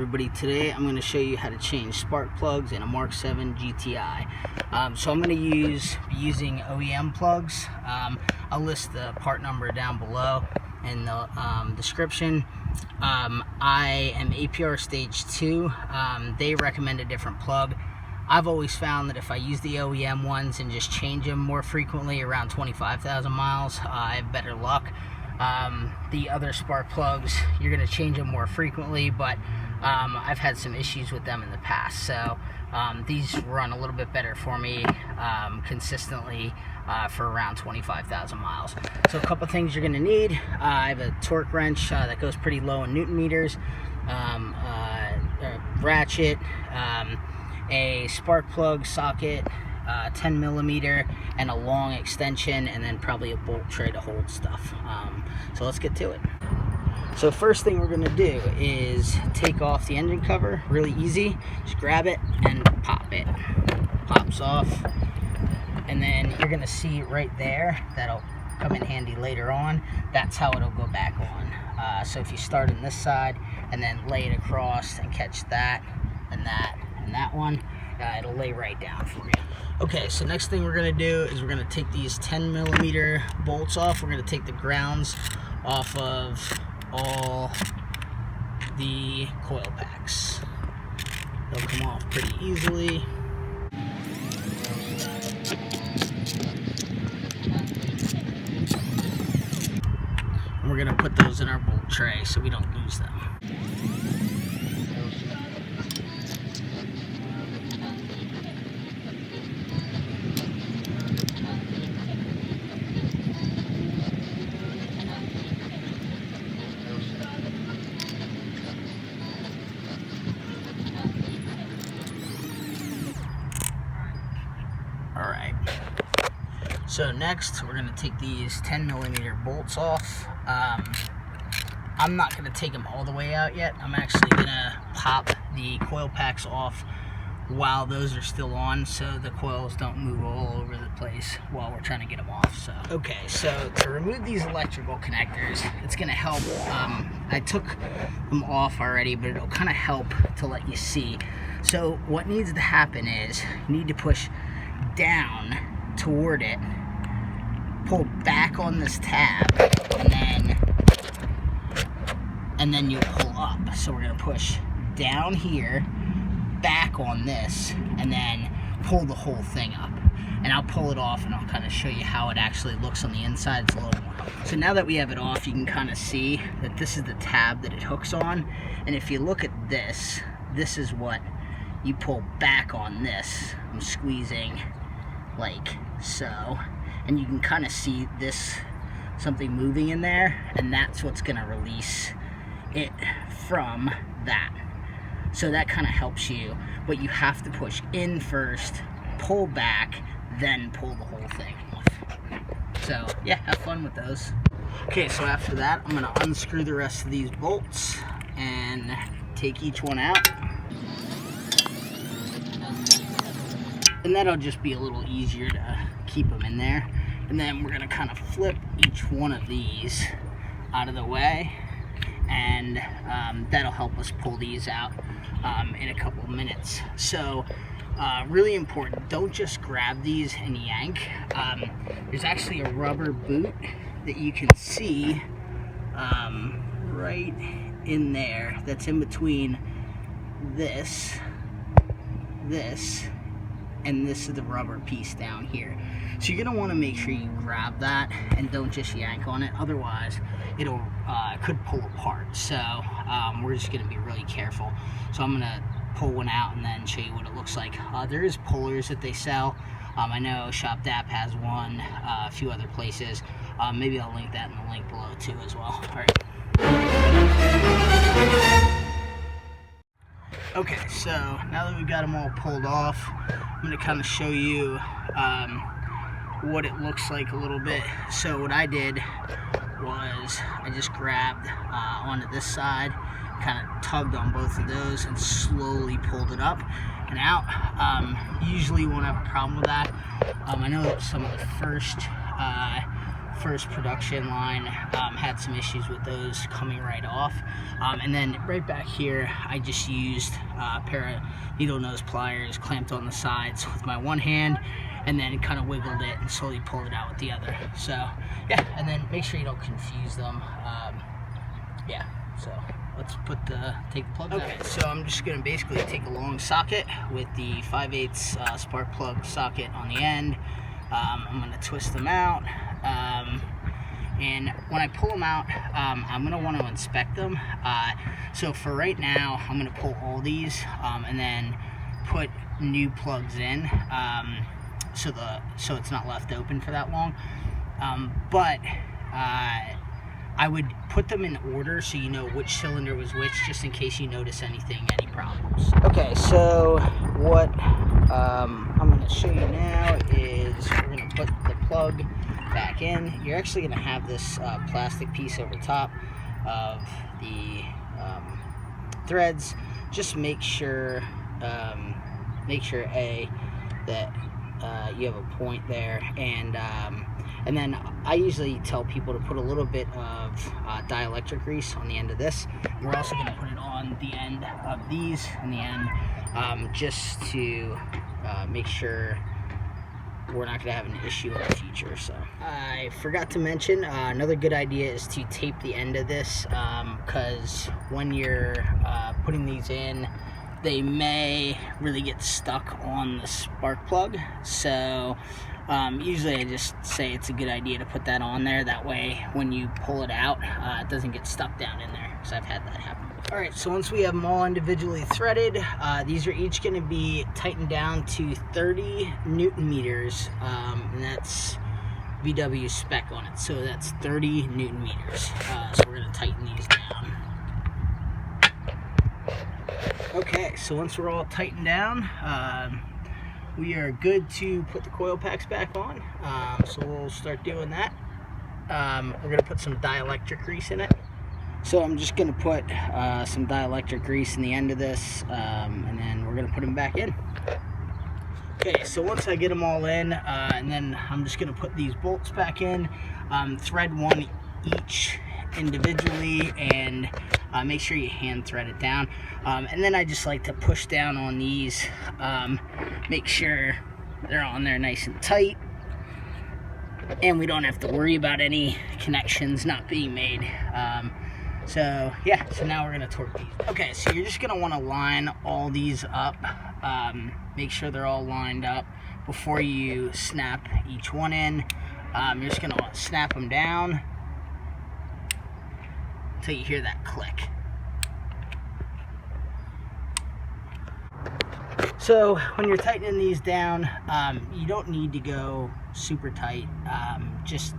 everybody, today I'm going to show you how to change spark plugs in a MK7 GTI. So I'm going to be using OEM plugs. I'll list the part number down below in the description. I am APR stage 2. They recommend a different plug. I've always found that if I use the OEM ones and just change them more frequently, around 25,000 miles, I have better luck. The other spark plugs, you're going to change them more frequently, but I've had some issues with them in the past. So these run a little bit better for me consistently for around 25,000 miles. So a couple things you're going to need. I have a torque wrench that goes pretty low in Newton meters, a ratchet, a spark plug socket, 10 millimeter, and a long extension, and then probably a bolt tray to hold stuff. So let's get to it. So first thing we're going to do is take off the engine cover. Really easy. Just grab it and pop it. Pops off, and then you're going to see right there, that'll come in handy later on. That's how it'll go back on. So if you start on this side and then lay it across and catch that and that and that one, it'll lay right down for you. Okay, so next thing we're going to do is we're going to take these 10 millimeter bolts off. We're going to take the grounds off of all the coil packs. They'll come off pretty easily. And we're going to put those in our bolt tray so we don't lose them. Alright, so next we're going to take these 10 millimeter bolts off. I'm not going to take them all the way out yet. I'm actually going to pop the coil packs off while those are still on, so the coils don't move all over the place while we're trying to get them off. So okay, so to remove these electrical connectors, it's going to help. I took them off already, but it'll kind of help to let you see. So what needs to happen is you need to push down toward it, pull back on this tab, and then you pull up. So we're going to push down here, back on this, and then pull the whole thing up. And I'll pull it off and I'll kind of show you how it actually looks on the inside. It's a little more. So now that we have it off, you can kind of see that this is the tab that it hooks on. And if you look at this, this is what you pull back on this. I'm squeezing like so, and you can kind of see this, something moving in there, and that's what's going to release it from that. So that kind of helps you, but you have to push in first, pull back, then pull the whole thing off. So yeah, have fun with those. Okay, so after that, I'm going to unscrew the rest of these bolts and take each one out. And that'll just be a little easier to keep them in there. And then we're going to kind of flip each one of these out of the way, and that'll help us pull these out in a couple of minutes. So really important, don't just grab these and yank. There's actually a rubber boot that you can see right in there, that's in between this, and this is the rubber piece down here. So you're going to want to make sure you grab that and don't just yank on it, otherwise it'll could pull apart. So we're just going to be really careful. So I'm going to pull one out and then show you what it looks like. There is pullers that they sell. I know Shop Dap has one, a few other places. Maybe I'll link that in the link below too as well. All right. Okay, so now that we've got them all pulled off, I'm going to kind of show you what it looks like a little bit. So what I did was I just grabbed onto this side, kind of tugged on both of those, and slowly pulled it up and out. Usually you won't have a problem with that. I know some of the first production line had some issues with those coming right off. And then right back here, I just used a pair of needle nose pliers clamped on the sides with my one hand, and then kind of wiggled it and slowly pulled it out with the other. So yeah, and then make sure you don't confuse them. Yeah, so let's take the plugs out. Okay, so I'm just gonna basically take a long socket with the 5/8 spark plug socket on the end. I'm gonna twist them out, and when I pull them out, I'm gonna want to inspect them. So for right now, I'm gonna pull all these and then put new plugs in, so it's not left open for that long. But I would put them in order so you know which cylinder was which, just in case you notice any problems. Okay, so what I'm going to show you now is we're going to put the plug back in. You're actually going to have this plastic piece over top of the threads. Just make sure that you have a point there, and then I usually tell people to put a little bit of dielectric grease on the end of this. We're also going to put it on the end of these in the end, just to make sure we're not going to have an issue in the future. So I forgot to mention, another good idea is to tape the end of this, because when you're putting these in, they may really get stuck on the spark plug. So usually I just say it's a good idea to put that on there. That way when you pull it out, it doesn't get stuck down in there, because I've had that happen before. Alright, so once we have them all individually threaded, these are each going to be tightened down to 30 Newton meters, and that's VW spec on it. So that's 30 Newton meters. So we're going to tighten these down. Okay, so once we're all tightened down, we are good to put the coil packs back on. So we'll start doing that. We're going to put some dielectric grease in it. So I'm just going to put some dielectric grease in the end of this, and then we're going to put them back in. Okay, so once I get them all in, and then I'm just going to put these bolts back in, thread one each individually, and make sure you hand thread it down, and then I just like to push down on these, make sure they're on there nice and tight, and we don't have to worry about any connections not being made. So yeah, so now we're gonna torque these. Okay, so you're just gonna want to line all these up, make sure they're all lined up before you snap each one in. You're just gonna want to snap them down until you hear that click. So when you're tightening these down, you don't need to go super tight. Just,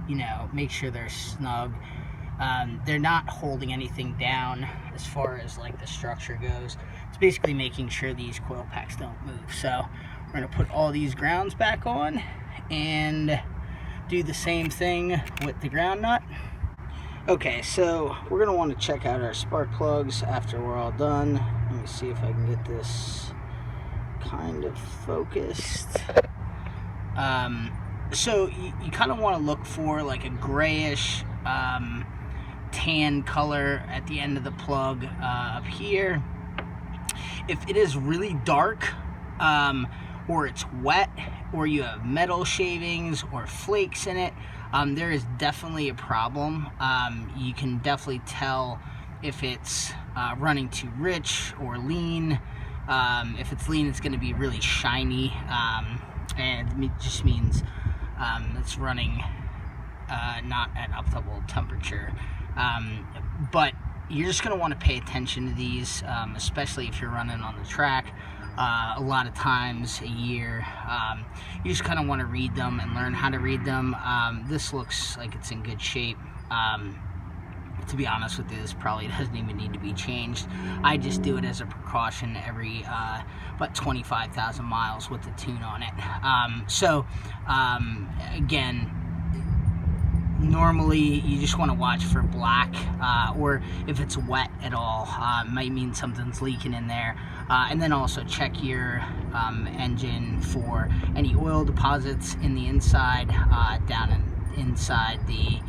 you know, make sure they're snug. They're not holding anything down as far as like the structure goes. It's basically making sure these coil packs don't move. So we're going to put all these grounds back on and do the same thing with the ground nut. Okay, so we're going to want to check out our spark plugs after we're all done. Let me see if I can get this kind of focused. So you kind of want to look for like a grayish tan color at the end of the plug up here. If it is really dark, or it's wet, or you have metal shavings or flakes in it, there is definitely a problem. You can definitely tell if it's running too rich or lean. If it's lean, it's going to be really shiny, and it just means it's running not at optimal temperature. But you're just going to want to pay attention to these, especially if you're running on the track. A lot of times a year, you just kind of want to read them and learn how to read them. This looks like it's in good shape. To be honest with you, this probably doesn't even need to be changed. I just do it as a precaution every about 25,000 miles with the tune on it. Again, normally you just want to watch for black, or if it's wet at all, might mean something's leaking in there. And then also check your engine for any oil deposits in the inside, down inside the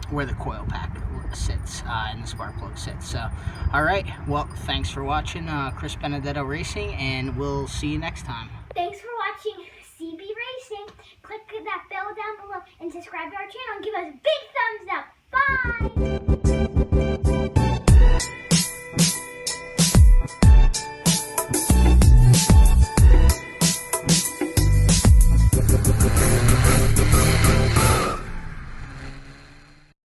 where the coil pack sits and the spark plug sits. So, all right, well, thanks for watching Chris Benedetto Racing, and we'll see you next time. Thanks for watching CB Racing. Click that bell down below and subscribe to our channel and give us a big thumbs up. Bye!